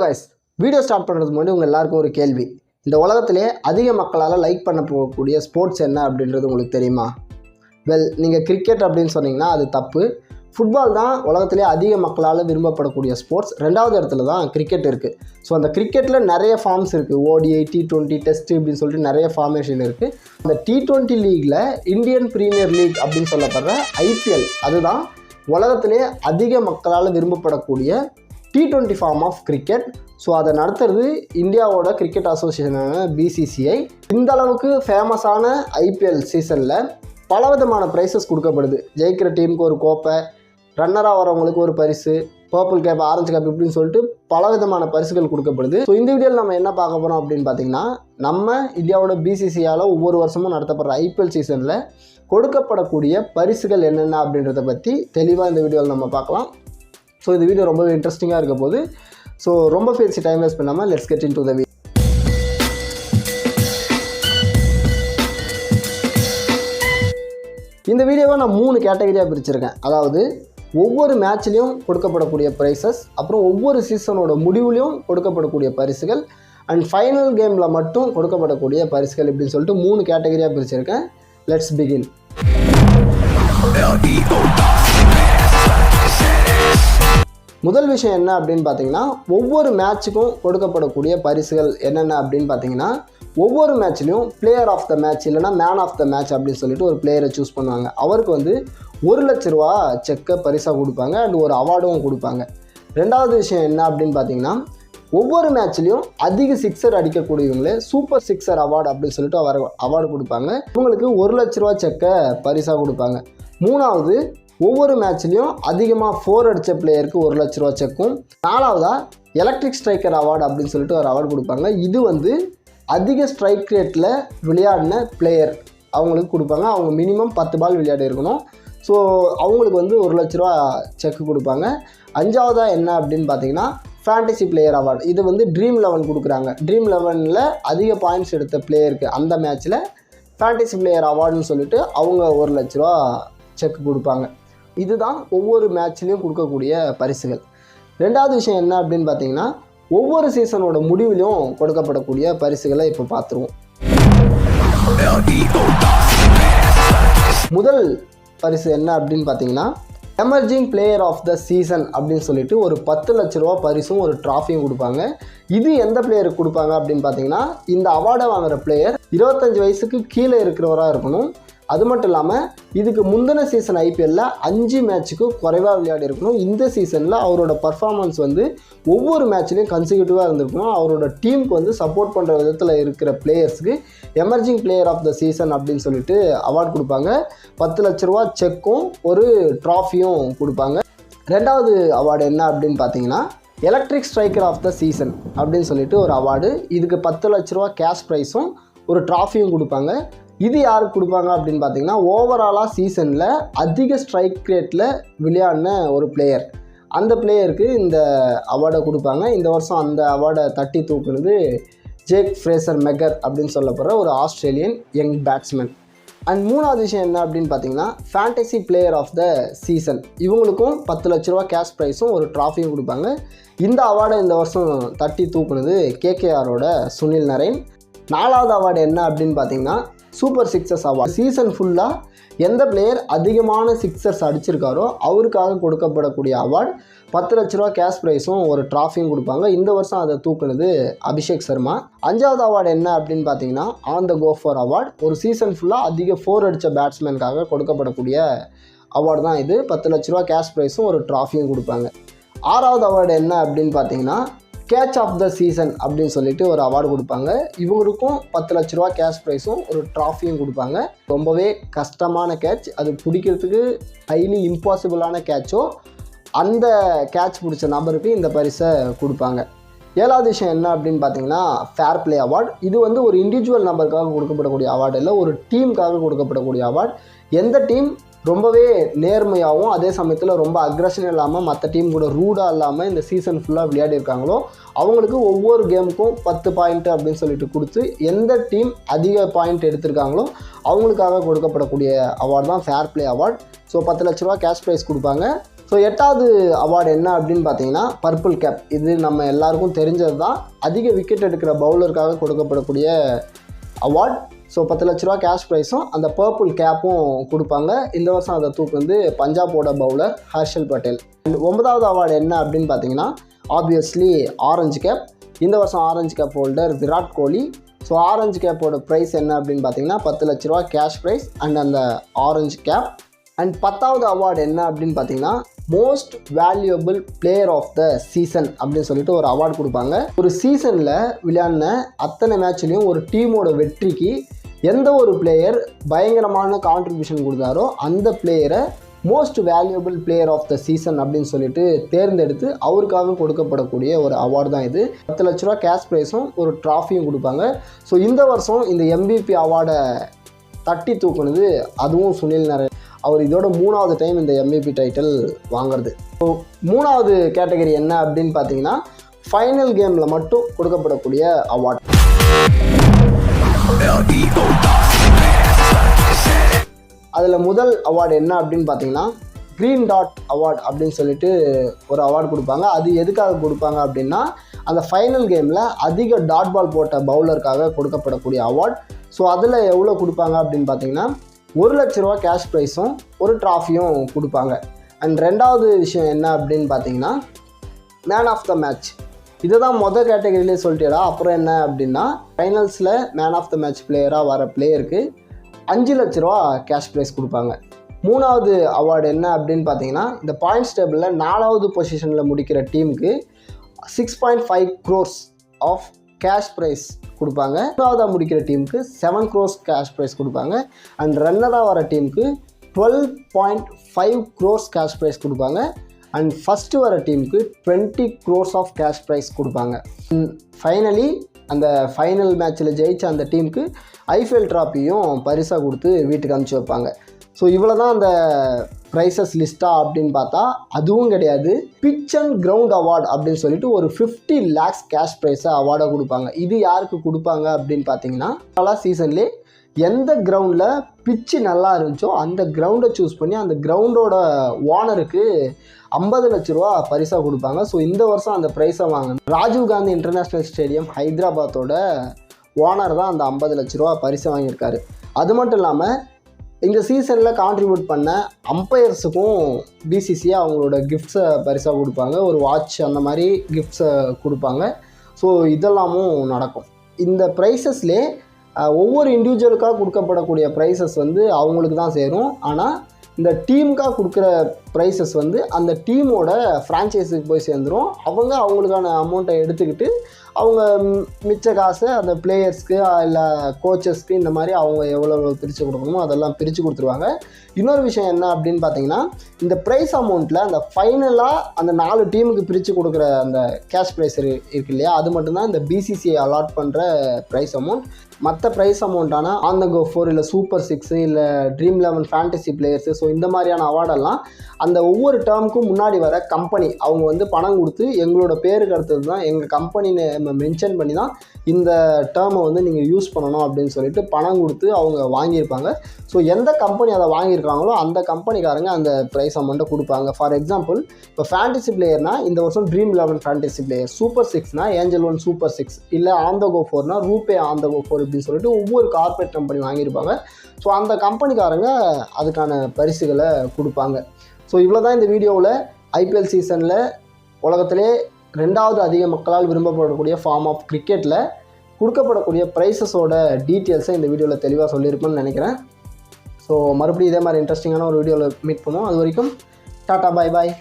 Guys, video start பண்ணுறதுக்கு முன்னாடி உங்கள் எல்லாருக்கும் ஒரு கேள்வி. இந்த உலகத்திலே அதிக மக்களால் லைக் பண்ண போகக்கூடிய ஸ்போர்ட்ஸ் என்ன அப்படின்றது உங்களுக்கு தெரியுமா? நீங்கள் கிரிக்கெட் அப்படின்னு சொன்னீங்கன்னா அது தப்பு. ஃபுட்பால் தான் உலகத்திலே அதிக மக்களால் விரும்பப்படக்கூடிய ஸ்போர்ட்ஸ். ரெண்டாவது இடத்துல தான் கிரிக்கெட் இருக்குது. ஸோ அந்த கிரிக்கெட்டில் நிறைய ஃபார்ம்ஸ் இருக்குது. ODI, T20, டெஸ்ட் இப்படின்னு சொல்லிட்டு நிறைய ஃபார்மேஷன் இருக்குது. அந்த T20 லீக்கில் இந்தியன் பிரீமியர் லீக் அப்படின்னு சொல்லப்படுற IPL அதுதான் உலகத்திலே அதிக மக்களால் விரும்பப்படக்கூடிய T20 form of cricket. So அதை நடத்துறது இந்தியாவோட கிரிக்கெட் அசோசியேஷனான BCCI. இந்த அளவுக்கு ஃபேமஸான IPL சீசனில் பலவிதமான ப்ரைஸஸ் கொடுக்கப்படுது. ஜெயிக்கிற டீமுக்கு ஒரு கோப்பை, ரன்னராக வரவங்களுக்கு ஒரு பரிசு, பர்பிள் கேப், ஆரஞ்சு கேப் இப்படின்னு சொல்லிட்டு பலவிதமான பரிசுகள் கொடுக்கப்படுது. ஸோ இந்த வீடியோவில் நம்ம என்ன பார்க்க போகிறோம் அப்படின்னு பார்த்தீங்கன்னா, நம்ம இந்தியாவோட BCCIயால் ஒவ்வொரு வருஷமும் நடத்தப்படுற IPL சீசனில் கொடுக்கப்படக்கூடிய பரிசுகள் என்னென்ன அப்படின்றத பற்றி தெளிவாக இந்த வீடியோவில் நம்ம பார்க்கலாம். ஸோ இந்த வீடியோ ரொம்பவே இன்ட்ரெஸ்டிங்காக இருக்க போது. ஸோ ரொம்ப பேசி டைம் வேஸ்ட் பண்ணாமல் let's get into the video. இந்த வீடியோவை நான் 3 கேட்டகரியாக பிரிச்சிருக்கேன். அதாவது ஒவ்வொரு மேட்ச்லேயும் கொடுக்கப்படக்கூடிய ப்ரைஸஸ், அப்புறம் ஒவ்வொரு சீசனோட முடிவுலையும் கொடுக்கப்படக்கூடிய பரிசுகள், அண்ட் ஃபைனல் கேமில் மட்டும் கொடுக்கப்படக்கூடிய பரிசுகள் இப்படின்னு சொல்லிட்டு 3 கேட்டகரியாக பிரிச்சிருக்கேன். Let's begin. முதல் விஷயம் என்ன அப்படின்னு பார்த்தீங்கன்னா, ஒவ்வொரு மேட்ச்சுக்கும் கொடுக்கப்படக்கூடிய பரிசுகள் என்னென்ன அப்படின்னு பார்த்தீங்கன்னா, ஒவ்வொரு மேட்ச்லையும் பிளேயர் ஆஃப் த மேட்ச் இல்லைனா மேன் ஆஃப் த மேட்ச் அப்படின்னு சொல்லிட்டு ஒரு பிளேயரை சூஸ் பண்ணுவாங்க. அவருக்கு வந்து 1 லட்ச ரூபா செக்கை பரிசாக கொடுப்பாங்க அண்ட் ஒரு அவார்டும் கொடுப்பாங்க. ரெண்டாவது விஷயம் என்ன அப்படின்னு பார்த்தீங்கன்னா, ஒவ்வொரு மேட்ச்லேயும் அதிக சிக்ஸர் அடிக்கக்கூடியவங்களே சூப்பர் சிக்ஸர் அவார்டு அப்படின்னு சொல்லிட்டு அவார்டு கொடுப்பாங்க. இவங்களுக்கு 1 லட்ச ரூபா செக்கை பரிசாக கொடுப்பாங்க. மூணாவது, ஒவ்வொரு மேட்ச்லேயும் அதிகமாக 4 அடித்த பிளேயருக்கு 1 லட்ச ரூபா செக்கும். நாலாவதாக எலக்ட்ரிக் ஸ்ட்ரைக்கர் அவார்டு அப்படின்னு சொல்லிட்டு ஒரு அவார்டு கொடுப்பாங்க. இது வந்து அதிக ஸ்ட்ரைக் ரேட்டில் விளையாடின பிளேயர் அவங்களுக்கு கொடுப்பாங்க. அவங்க மினிமம் 10 பால் விளையாடி இருக்கணும். ஸோ அவங்களுக்கு வந்து 1 லட்ச ரூபா செக்கு கொடுப்பாங்க. அஞ்சாவதாக என்ன அப்படின்னு பார்த்தீங்கன்னா, ஃபேண்டசி பிளேயர் அவார்டு. இது வந்து ட்ரீம் 11 கொடுக்குறாங்க. ட்ரீம் 11ல் அதிக பாயிண்ட்ஸ் எடுத்த பிளேயருக்கு அந்த மேட்ச்சில் ஃபேண்டசி பிளேயர் அவார்டுன்னு சொல்லிட்டு அவங்க 1 லட்ச ரூபா செக்கு கொடுப்பாங்க. இதுதான் ஒவ்வொரு மேட்ச்லேயும் கொடுக்கக்கூடிய பரிசுகள். ரெண்டாவது விஷயம் என்ன அப்படின்னு பார்த்தீங்கன்னா, ஒவ்வொரு சீசனோட முடிவிலையும் கொடுக்கப்படக்கூடிய பரிசுகளை இப்போ பார்த்துருவோம். முதல் பரிசு என்ன அப்படின்னு பார்த்தீங்கன்னா, emerging player of the season அப்படின்னு சொல்லிட்டு ஒரு 10 லட்ச ரூபா பரிசும் ஒரு ட்ராஃபியும் கொடுப்பாங்க. இது எந்த பிளேயருக்கு கொடுப்பாங்க அப்படின்னு பார்த்தீங்கன்னா, இந்த அவார்டை வாங்குகிற பிளேயர் 25 வயசுக்கு கீழே இருக்கிறவராக இருக்கணும். அது மட்டும் இல்லாமல் இதுக்கு முந்தின சீசன் IPLல 5 மேட்ச்சுக்கு குறைவாக விளையாடி இருக்கணும். இந்த சீசனில் அவரோட பர்ஃபார்மன்ஸ் வந்து ஒவ்வொரு மேட்ச்லேயும் கன்சிக்யூட்டிவாக இருந்திருக்கணும். அவரோட டீமுக்கு வந்து சப்போர்ட் பண்ணுற விதத்தில் இருக்கிற பிளேயர்ஸுக்கு emerging player of the season அப்படின்னு சொல்லிட்டு அவார்டு கொடுப்பாங்க. 10 லட்ச ரூபா செக்கும் ஒரு ட்ராஃபியும் கொடுப்பாங்க. ரெண்டாவது அவார்டு என்ன அப்படின்னு பார்த்தீங்கன்னா, electric striker of the season அப்படின்னு சொல்லிட்டு ஒரு அவார்டு. இதுக்கு 10 லட்ச ரூபா கேஷ் ப்ரைஸும் ஒரு ட்ராஃபியும் கொடுப்பாங்க. இது யாருக்கு கொடுப்பாங்க அப்படின்னு பார்த்தீங்கன்னா, ஓவராலாக சீசனில் அதிக ஸ்ட்ரைக் ரேட்டில் விளையாடின ஒரு பிளேயர், அந்த பிளேயருக்கு இந்த அவார்டை கொடுப்பாங்க. இந்த வருஷம் அந்த அவார்டை தட்டி தூக்குனது ஜேக் ஃப்ரேசர் மெக்கர் அப்படின்னு சொல்லப்படுற ஒரு ஆஸ்திரேலியன் யங் பேட்ஸ்மேன். அண்ட் மூணாவது விஷயம் என்ன அப்படின்னு பார்த்தீங்கன்னா, fantasy player of the season. இவங்களுக்கும் 10 லட்ச ரூபா கேஷ் ப்ரைஸும் ஒரு ட்ராஃபியும் கொடுப்பாங்க. இந்த அவார்டை இந்த வருஷம் தட்டி தூக்குனது KKRோட சுனில் நரேன். நாலாவது அவார்டு என்ன அப்படின்னு பார்த்தீங்கன்னா, சூப்பர் சிக்ஸர்ஸ் அவார்டு. சீசன் ஃபுல்லாக எந்த பிளேயர் அதிகமான சிக்ஸர்ஸ் அடிச்சிருக்காரோ அவருக்காக கொடுக்கப்படக்கூடிய அவார்டு. 10 லட்ச ரூபா கேஷ் ப்ரைஸும் ஒரு ட்ராஃபியும் கொடுப்பாங்க. இந்த வருஷம் அதை தூக்குனது அபிஷேக் சர்மா. அஞ்சாவது அவார்டு என்ன அப்படின்னு பார்த்தீங்கன்னா, on the go for award. ஒரு சீசன் ஃபுல்லாக அதிக 4 அடித்த பேட்ஸ்மேனுக்காக கொடுக்கப்படக்கூடிய அவார்டு தான் இது. 10 லட்ச ரூபா கேஷ் ப்ரைஸும் ஒரு ட்ராஃபியும் கொடுப்பாங்க. ஆறாவது அவார்டு என்ன அப்படின்னு பார்த்தீங்கன்னா, கேட்ச் ஆஃப் த சீசன் அப்படின்னு சொல்லிட்டு ஒரு அவார்டு கொடுப்பாங்க. இவங்களுக்கும் 10 லட்ச ரூபா கேஷ் ப்ரைஸும் ஒரு ட்ராஃபியும் கொடுப்பாங்க. ரொம்பவே கஷ்டமான கேட்ச், அது பிடிக்கிறதுக்கு ஹைலி இம்பாசிபிளான கேட்சோ அந்த கேட்ச் பிடிச்ச நபருக்கு இந்த பரிசை கொடுப்பாங்க. ஏழாவது விஷயம் என்ன அப்படின்னு பார்த்தீங்கன்னா, ஃபேர் பிளே அவார்டு. இது வந்து ஒரு இண்டிவிஜுவல் நபருக்காக கொடுக்கப்படக்கூடிய அவார்டு இல்லை, ஒரு டீமுக்காக கொடுக்கப்படக்கூடிய அவார்டு. எந்த டீம் ரொம்பவே நேர்மையாகவும் அதே சமயத்தில் ரொம்ப அக்ரஷன் இல்லாமல் மற்ற டீம் கூட ரூடாக இல்லாமல் இந்த சீசன் ஃபுல்லாக விளையாடி இருக்காங்களோ அவங்களுக்கு ஒவ்வொரு கேமுக்கும் 10 பாயிண்ட் அப்படின்னு சொல்லிட்டு கொடுத்து எந்த டீம் அதிக பாயிண்ட் எடுத்திருக்காங்களோ அவங்களுக்காக கொடுக்கப்படக்கூடிய அவார்டு தான் ஃபேர் பிளே அவார்டு. ஸோ 10 லட்ச ரூபா கேஷ் ப்ரைஸ் கொடுப்பாங்க. ஸோ 8வது அவார்டு என்ன அப்படின்னு பார்த்தீங்கன்னா பர்பிள் கேப். இது நம்ம எல்லாருக்கும் தெரிஞ்சது தான். அதிக விக்கெட் எடுக்கிற பவுலருக்காக கொடுக்கப்படக்கூடிய அவார்ட். ஸோ 10 லட்ச ரூபா கேஷ் ப்ரைஸும் அந்த பர்பிள் கேப்பும் கொடுப்பாங்க. இந்த வருஷம் அதை தூக்கு வந்து பஞ்சாபோட பவுலர் ஹர்ஷல் பட்டேல். 9வது அவார்டு என்ன அப்படின்னு பார்த்தீங்கன்னா ஆப்வியஸ்லி ஆரஞ்சு கேப். இந்த வருஷம் orange cap holder Virat Kohli. So orange கேப்போட ப்ரைஸ் என்ன அப்படின்னு பார்த்தீங்கன்னா 10 லட்ச ரூபா கேஷ் ப்ரைஸ் அண்ட் அந்த ஆரஞ்சு கேப். அண்ட் 10வது அவார்டு என்ன அப்படின்னு பார்த்தீங்கன்னா most valuable player of the season அப்படின்னு சொல்லிட்டு ஒரு அவார்டு கொடுப்பாங்க. ஒரு சீசனில் விளையாடின அத்தனை மேட்ச்லேயும் ஒரு டீமோட வெற்றிக்கு எந்த ஒரு பிளேயர் பயங்கரமான கான்ட்ரிபியூஷன் கொடுத்தாரோ அந்த பிளேயரை most valuable player of the season அப்படின்னு சொல்லிட்டு தேர்ந்தெடுத்து அவருக்காக கொடுக்கப்படக்கூடிய ஒரு அவார்டு தான் இது. 10 லட்ச ரூபா கேஷ் ப்ரைஸும் ஒரு ட்ராஃபியும் கொடுப்பாங்க. ஸோ இந்த வருஷம் இந்த MVP அவார்டை தட்டி தூக்குனது அதுவும் சுனில் நரேன். அவர் இதோட 3வது டைம் இந்த MVP டைட்டில் வாங்குறது. ஸோ 3வது கேட்டகரி என்ன அப்படின்னு பார்த்தீங்கன்னா ஃபைனல் கேமில் மட்டும் கொடுக்கப்படக்கூடிய அவார்டு. அதில் முதல் அவார்டு என்ன அப்படின்னு பார்த்தீங்கன்னா க்ரீன் டாட் அவார்டு அப்படின்னு சொல்லிட்டு ஒரு அவார்டு கொடுப்பாங்க. அது எதுக்காக கொடுப்பாங்க அப்படின்னா அந்த ஃபைனல் கேமில் அதிக டாட் பால் போட்ட பவுலருக்காக கொடுக்கப்படக்கூடிய அவார்டு. ஸோ அதில் எவ்வளோ கொடுப்பாங்க அப்படின்னு பார்த்தீங்கன்னா 1 லட்ச ரூபா கேஷ் ப்ரைஸும் ஒரு ட்ராஃபியும் கொடுப்பாங்க. அண்ட் 2வது விஷயம் என்ன அப்படின்னு பார்த்தீங்கன்னா மேன் ஆஃப் த மேட்ச். இதை தான் மொதல் கேட்டகரியிலே சொல்லிட்டேடா. அப்புறம் என்ன அப்படின்னா ஃபைனல்ஸில் மேன் ஆஃப் த மேட்ச் பிளேயராக வர பிளேயருக்கு 5 லட்ச ரூபா கேஷ் ப்ரைஸ் கொடுப்பாங்க. 3வது அவார்டு என்ன அப்படின்னு பார்த்தீங்கன்னா இந்த பாயிண்ட்ஸ் டேபிளில் 4வது பொசிஷனில் முடிக்கிற டீமுக்கு 6.5 crores ஆஃப் கேஷ் ப்ரைஸ் கொடுப்பாங்க. 3வது முடிக்கிற டீமுக்கு 7 crores கேஷ் ப்ரைஸ் கொடுப்பாங்க. அண்ட் ரன்னராக வர டீமுக்கு 12.5 crores கேஷ் ப்ரைஸ் கொடுப்பாங்க. அண்ட் ஃபஸ்ட்டு வர டீமுக்கு 20 crores ஆஃப் கேஷ் ப்ரைஸ் கொடுப்பாங்க. ஃபைனலி அந்த ஃபைனல் மேட்ச்சில் ஜெயிச்ச அந்த டீமுக்கு ஐஃபெல் ட்ராஃபியும் பரிசாக கொடுத்து வீட்டுக்கு அனுப்பிச்சி வைப்பாங்க. ஸோ இவ்வளோ தான் அந்த ப்ரைஸஸ் லிஸ்ட்டா அப்படின்னு பார்த்தா அதுவும் கிடையாது. பிச் அண்ட் கிரவுண்ட் அவார்டு அப்படின்னு சொல்லிட்டு ஒரு 50 lakhs கேஷ் ப்ரைஸை அவார்டாக கொடுப்பாங்க. இது யாருக்கு கொடுப்பாங்க அப்படின்னு பார்த்தீங்கன்னா நல்லா சீசன்லேயே எந்த கிரவுண்டில் பிச்சு நல்லா இருந்துச்சோ அந்த கிரவுண்டை சூஸ் பண்ணி அந்த கிரவுண்டோட ஓனருக்கு 50 லட்ச ரூபா பரிசாக கொடுப்பாங்க. ஸோ இந்த வருஷம் அந்த ப்ரைஸை வாங்கணும். ராஜீவ் காந்தி இன்டர்நேஷ்னல் ஸ்டேடியம் ஹைதராபாத்தோட ஓனர் தான் அந்த 50 லட்ச ரூபா பரிசை வாங்கியிருக்காரு. அது மட்டும் இல்லாமல் இந்த சீசனில் கான்ட்ரிபியூட் பண்ண அம்பையர்ஸுக்கும் BCCI அவங்களோட கிஃப்ட்ஸை பரிசாக கொடுப்பாங்க. ஒரு வாட்ச் அந்த மாதிரி கிஃப்ட்ஸை கொடுப்பாங்க. ஸோ இதெல்லாமும் நடக்கும். இந்த ப்ரைஸஸ்லேயே ஒவ்வொரு இண்டிவிஜுவலுக்காக கொடுக்கப்படக்கூடிய ப்ரைஸஸ் வந்து அவங்களுக்கு தான் சேரும். ஆனால் இந்த டீமுக்காக கொடுக்குற ப்ரைஸஸ் வந்து அந்த டீமோட ஃப்ரான்ச்சைஸுக்கு போய் சேர்ந்துடும். அவங்களுக்கான அமௌண்ட்டை எடுத்துக்கிட்டு அவங்க மிச்ச காசை அந்த பிளேயர்ஸ்க்கு இல்லை கோச்சஸ்க்கு இந்த மாதிரி அவங்க எவ்வளோ பிரித்து கொடுக்கணுமோ அதெல்லாம் பிரித்து கொடுத்துருவாங்க. இன்னொரு விஷயம் என்ன அப்படின்னு பார்த்தீங்கன்னா இந்த ப்ரைஸ் அமௌண்ட்டில் அந்த ஃபைனலாக அந்த 4 டீமுக்கு பிரித்து கொடுக்குற அந்த கேஷ் ப்ரைஸ் இருக்கு இல்லையா, அது மட்டும்தான் இந்த BCCI அலாட் பண்ணுற ப்ரைஸ் அமௌண்ட். மற்ற ப்ரைஸ் அமௌண்ட்டான ஆன் த கோ 4 இல்லை சூப்பர் 6 இல்லை ட்ரீம் 11 ஃபேண்டசி பிளேயர்ஸு, ஸோ இந்த மாதிரியான அவார்டெல்லாம் அந்த ஒவ்வொரு டேர்முக்கும் முன்னாடி வர கம்பெனி அவங்க வந்து பணம் கொடுத்து எங்களோட பேருக்கு அடுத்தது தான் எங்கள் கம்பெனின்னு மென்ஷன் பண்ணி தான் இந்த டேர்மை வந்து நீங்கள் யூஸ் பண்ணணும் அப்படின்னு சொல்லிட்டு பணம் கொடுத்து அவங்க வாங்கியிருப்பாங்க. ஸோ எந்த கம்பெனி அதை வாங்கியிருக்காங்களோ அந்த கம்பெனிக்காரங்க அந்த ப்ரைஸ் அமௌண்ட்டை கொடுப்பாங்க. ஃபார் எக்ஸாம்பிள் இப்போ ஃபேண்டசி பிளேயர்னா இந்த வருஷம் ட்ரீம் 11 ஃபேண்டசி பிளேயர், சூப்பர் 6னா ஏஞ்சல் 1 சூப்பர் 6, இல்லை ஆன் த கோ 4னா ரூபே ஆன் த கோ 4 அப்படின்னு சொல்லிட்டு ஒவ்வொரு கார்பரேட் கம்பெனி வாங்கியிருப்பாங்க. ஸோ அந்த கம்பெனிக்காரங்க அதுக்கான பரிசுகளை கொடுப்பாங்க. ஸோ இவ்வளோ தான் இந்த வீடியோவில் IPL சீசனில் உலகத்திலே 2வது அதிக மக்களால் விரும்பப்படக்கூடிய ஃபார்ம் ஆஃப் கிரிக்கெட்டில் கொடுக்கப்படக்கூடிய ப்ரைஸஸோட டீட்டெயில்ஸை இந்த வீடியோவில் தெளிவாக சொல்லியிருப்பேன்னு நினைக்கிறேன். ஸோ மறுபடியும் இதே மாதிரி இன்ட்ரெஸ்டிங்கான ஒரு வீடியோவில் மீட் பண்ணுவோம். அது வரைக்கும் டாட்டா, பாய் பாய்.